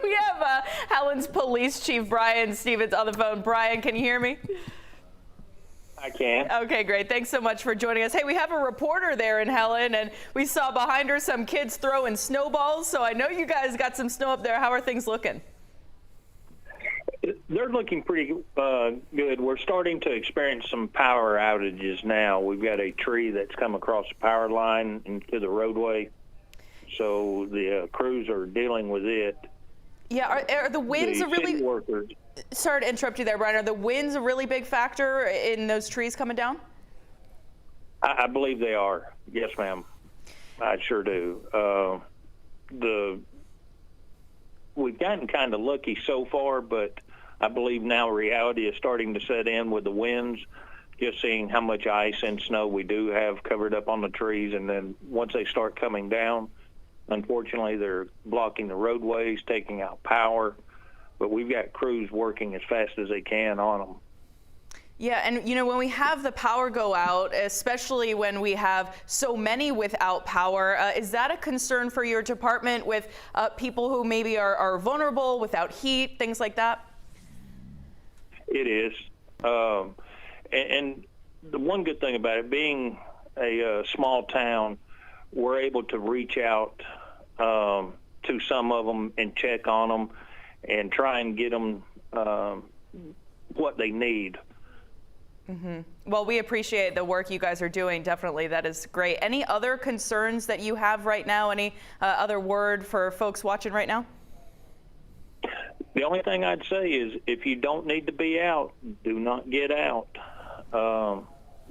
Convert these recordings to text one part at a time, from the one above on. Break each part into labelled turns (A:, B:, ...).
A: We have Helen's Police Chief Brian Stevens on the phone. Brian, can you hear me?
B: I can.
A: Okay, great. Thanks so much for joining us. Hey, we have a reporter there in Helen, and we saw behind her some kids throwing snowballs. So I know you guys got some snow up there. How are things looking?
B: They're looking pretty good. We're starting to experience some power outages now. We've got a tree that's come across the power line into the roadway, so the crews are dealing with it.
A: Yeah, are the winds
B: the
A: a really...
B: city workers.
A: Sorry to interrupt you there, Brian. Are the winds a really big factor in those trees coming down?
B: I believe they are. Yes, ma'am. I sure do. We've gotten kind of lucky so far, but I believe now reality is starting to set in with the winds, just seeing how much ice and snow we do have covered up on the trees. And then once they start coming down, unfortunately, they're blocking the roadways, taking out power. But we've got crews working as fast as they can on them.
A: Yeah, and you know, when we have the power go out, especially when we have so many without power, is that a concern for your department with people who maybe are vulnerable, without heat, things like that?
B: It is. And the one good thing about it, being a small town, we're able to reach out to some of them and check on them and try and get them what they need.
A: Mm-hmm. Well, we appreciate the work you guys are doing. Definitely. That is great. Any other concerns that you have right now? Any other word for folks watching right now?
B: The only thing I'd say is if you don't need to be out, do not get out.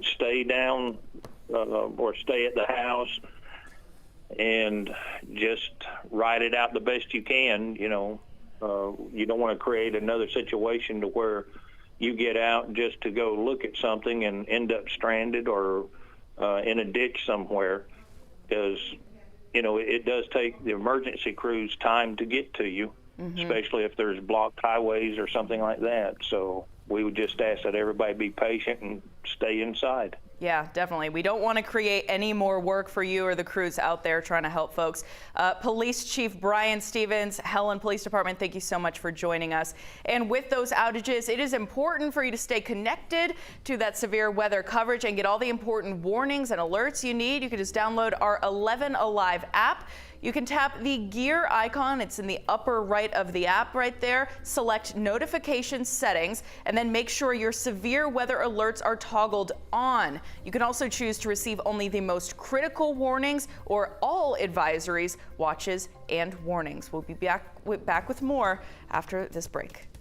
B: Stay down or stay at the house and just ride it out the best you can. You know, you don't want to create another situation to where you get out just to go look at something and end up stranded or in a ditch somewhere, because, you know, it does take the emergency crews time to get to you, especially if there's blocked highways or something like that. So we would just ask that everybody be patient and stay inside.
A: Yeah, definitely. We don't want to create any more work for you or the crews out there trying to help folks. Police Chief Brian Stevens, Helen Police Department, thank you so much for joining us. And with those outages, it is important for you to stay connected to that severe weather coverage and get all the important warnings and alerts you need. You can just download our 11 Alive app. You can tap the gear icon. It's in the upper right of the app right there. Select notification settings and then make sure your severe weather alerts are toggled on. You can also choose to receive only the most critical warnings or all advisories, watches, and warnings. We'll be back with more after this break.